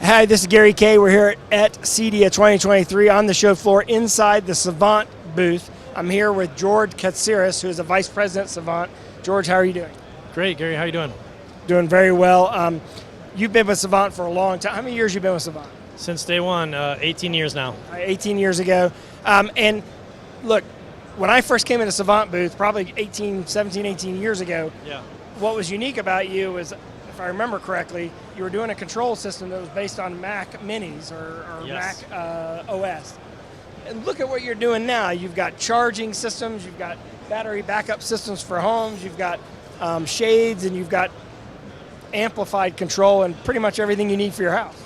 Hi, this is Gary Kay. We're here at CEDIA 2023 on the show floor inside the Savant booth. I'm here with George Katsiris, who is a Vice President Savant. George, how are you doing? Great, Gary. How are you doing? Doing very well. You've been with Savant for a long time. How many years have you been with Savant? Since day one, 18 years now. 18 years ago. And look, when I first came into Savant booth, probably 17, 18 years ago, what was unique about you was, if I remember correctly, you were doing a control system that was based on Mac Minis or Yes. Mac OS. And look at what you're doing now. You've got charging systems, you've got battery backup systems for homes, you've got shades, and you've got amplified control and pretty much everything you need for your house.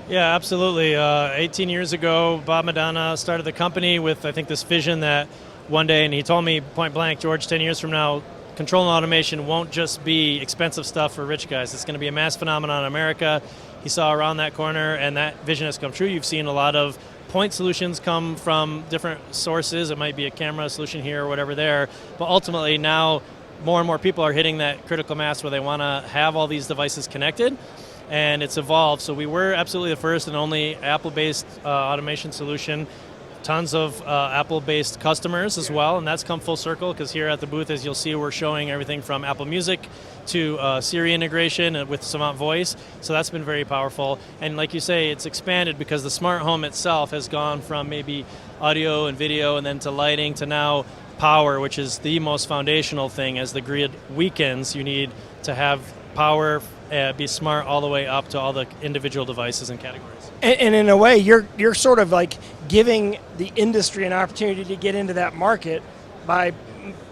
Yeah, absolutely. 18 years ago, Bob Madonna started the company with, I think, this vision that one day, and he told me point blank, George, 10 years from now, control and automation won't just be expensive stuff for rich guys. It's going to be a mass phenomenon in America. He saw around that corner, and that vision has come true. You've seen a lot of point solutions come from different sources. It might be a camera solution here or whatever there, but ultimately now more and more people are hitting that critical mass where they want to have all these devices connected, and it's evolved. So we were absolutely the first and only Apple-based automation solution. Tons of Apple-based customers as well, and that's come full circle because here at the booth, as you'll see, we're showing everything from Apple Music to Siri integration with Savant Voice. So that's been very powerful. And like you say, it's expanded because the smart home itself has gone from maybe audio and video and then to lighting to now power, which is the most foundational thing. As the grid weakens, you need to have power be smart all the way up to all the individual devices and categories. And in a way, you're sort of like giving the industry an opportunity to get into that market by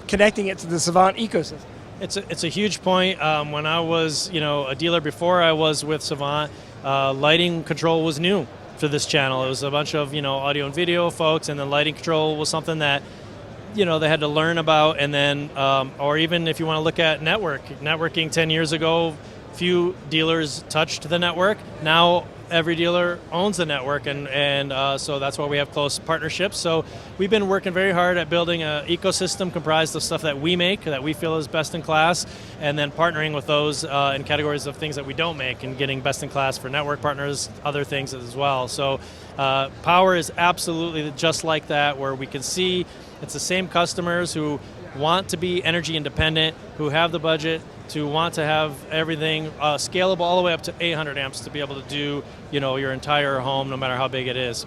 connecting it to the Savant ecosystem. It's a huge point. When I was a dealer before I was with Savant, lighting control was new for this channel. It was a bunch of audio and video folks, and then lighting control was something that they had to learn about. And then, or even if you want to look at networking 10 years ago, few dealers touched the network. Now every dealer owns the network, and so that's why we have close partnerships. So we've been working very hard at building an ecosystem comprised of stuff that we make, that we feel is best in class, and then partnering with those in categories of things that we don't make and getting best in class for network partners, other things as well. So power is absolutely just like that, where we can see it's the same customers who want to be energy independent, who have the budget to want to have everything scalable all the way up to 800 amps to be able to do your entire home, no matter how big it is.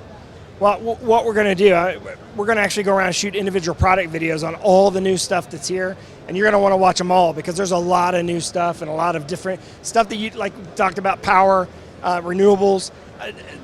Well, what we're going to do, we're going to actually go around and shoot individual product videos on all the new stuff that's here, and you're going to want to watch them all because there's a lot of new stuff and a lot of different stuff that you like talked about, power, renewables.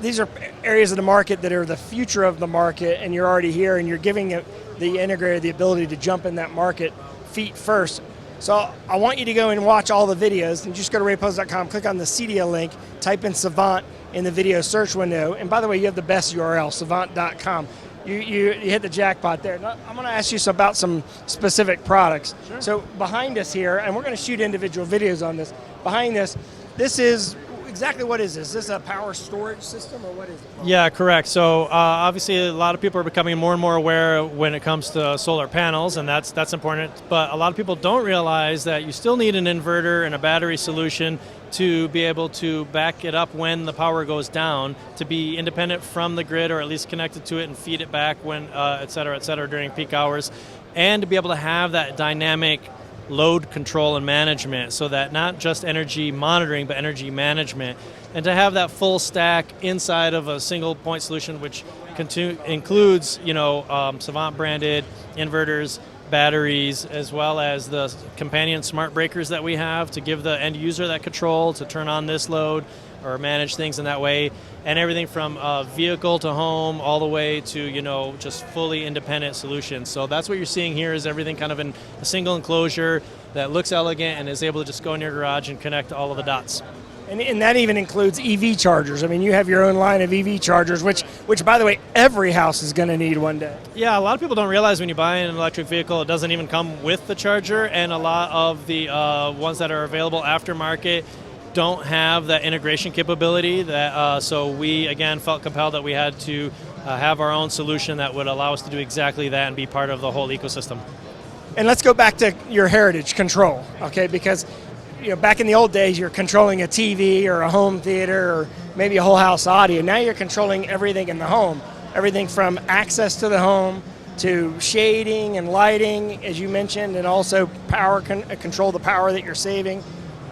These are areas of the market that are the future of the market, and you're already here, and you're giving the integrator the ability to jump in that market feet first. So I want you to go and watch all the videos, and just go to raypost.com, click on the CEDIA link, type in Savant in the video search window, and by the way, you have the best URL, savant.com. You hit the jackpot there. Now, I'm going to ask you about some specific products. Sure. So behind us here, and we're going to shoot individual videos on this, behind this is exactly what is this? Is this a power storage system or what is it? Yeah, correct. So obviously a lot of people are becoming more and more aware when it comes to solar panels, and that's important. But a lot of people don't realize that you still need an inverter and a battery solution to be able to back it up when the power goes down, to be independent from the grid or at least connected to it and feed it back when, et cetera, during peak hours, and to be able to have that dynamic load control and management, so that not just energy monitoring but energy management, and to have that full stack inside of a single point solution, which includes Savant branded inverters, batteries, as well as the companion smart breakers that we have to give the end user that control to turn on this load or manage things in that way, and everything from vehicle to home all the way to just fully independent solutions. So that's what you're seeing here is everything kind of in a single enclosure that looks elegant and is able to just go in your garage and connect all of the dots. And that even includes EV chargers. I mean, you have your own line of EV chargers, which by the way, every house is going to need one day. Yeah, a lot of people don't realize when you buy an electric vehicle, it doesn't even come with the charger, and a lot of the ones that are available aftermarket don't have that integration capability. So we, again, felt compelled that we had to have our own solution that would allow us to do exactly that and be part of the whole ecosystem. And let's go back to your heritage, control, okay? Because back in the old days, you're controlling a TV or a home theater or maybe a whole house audio. Now you're controlling everything in the home, everything from access to the home to shading and lighting, as you mentioned, and also control the power that you're saving,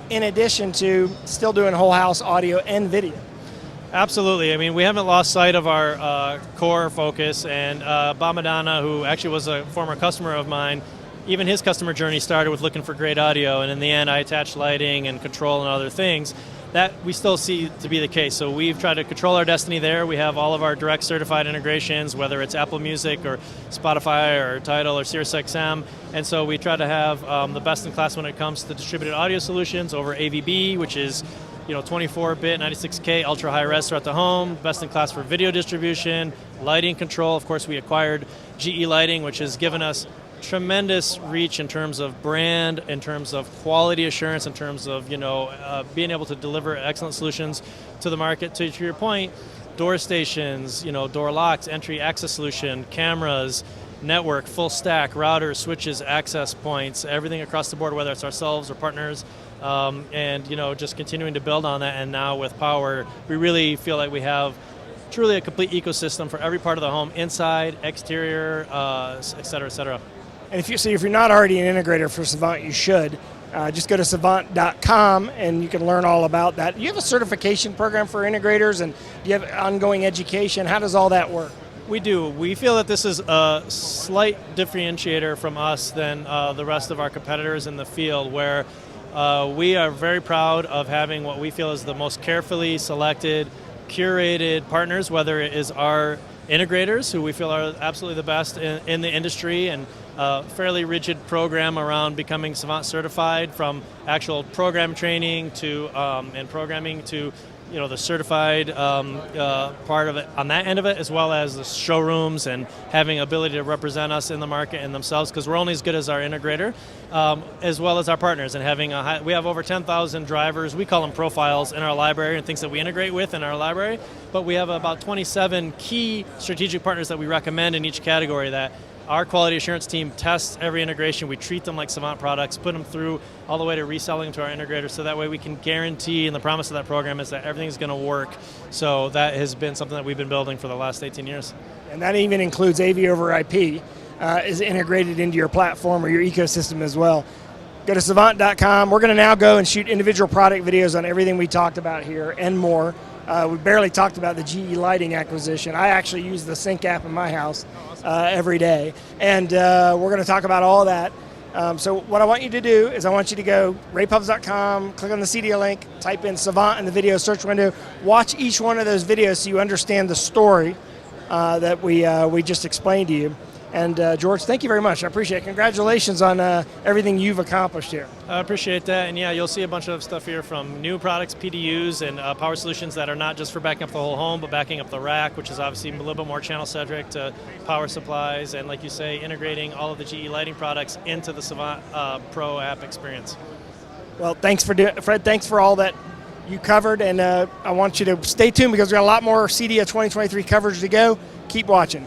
in addition to still doing whole house audio and video. Absolutely. I mean, we haven't lost sight of our core focus, and Bob Madonna, who actually was a former customer of mine, even his customer journey started with looking for great audio, and in the end I attached lighting and control and other things. That we still see to be the case. So we've tried to control our destiny there. We have all of our direct certified integrations, whether it's Apple Music or Spotify or Tidal or SiriusXM. And so we try to have the best in class when it comes to distributed audio solutions over AVB, which is 24-bit, 96K, ultra high res throughout the home, best in class for video distribution, lighting control. Of course, we acquired GE Lighting, which has given us tremendous reach in terms of brand, in terms of quality assurance, in terms of being able to deliver excellent solutions to the market. To your point, door stations, door locks, entry access solution, cameras, network, full stack, routers, switches, access points, everything across the board, whether it's ourselves or partners, and just continuing to build on that. And now with Power, we really feel like we have truly a complete ecosystem for every part of the home, inside, exterior, et cetera, et cetera. And if you're not already an integrator for Savant, you should. Just go to savant.com and you can learn all about that. Do you have a certification program for integrators, and do you have ongoing education? How does all that work? We do. We feel that this is a slight differentiator from us than the rest of our competitors in the field, where we are very proud of having what we feel is the most carefully selected, curated partners, whether it is our integrators, who we feel are absolutely the best in the industry, and a fairly rigid program around becoming Savant certified, from actual program training to and programming to the certified part of it on that end of it, as well as the showrooms and having ability to represent us in the market and themselves, because we're only as good as our integrator, as well as our partners. And having we have over 10,000 drivers, we call them profiles, in our library, and things that we integrate with in our library. But we have about 27 key strategic partners that we recommend in each category, that our quality assurance team tests every integration. We treat them like Savant products, put them through all the way to reselling to our integrators, so that way we can guarantee, and the promise of that program is that everything's going to work. So that has been something that we've been building for the last 18 years. And that even includes AV over IP, is integrated into your platform or your ecosystem as well. Go to savant.com. We're going to now go and shoot individual product videos on everything we talked about here and more. We barely talked about the GE Lighting acquisition. I actually use the Sync app in my house every day. And we're going to talk about all that. So what I want you to do is I want you to go raypubs.com, click on the CEDIA link, type in Savant in the video search window, watch each one of those videos so you understand the story that we just explained to you. And George, thank you very much. I appreciate it. Congratulations on everything you've accomplished here. I appreciate that. And yeah, you'll see a bunch of stuff here from new products, PDUs, and power solutions that are not just for backing up the whole home, but backing up the rack, which is obviously a little bit more channel-centric, to power supplies, and like you say, integrating all of the GE Lighting products into the Savant Pro app experience. Well, thanks for Fred. Thanks for all that you covered, and I want you to stay tuned, because we've got a lot more CEDIA 2023 coverage to go. Keep watching.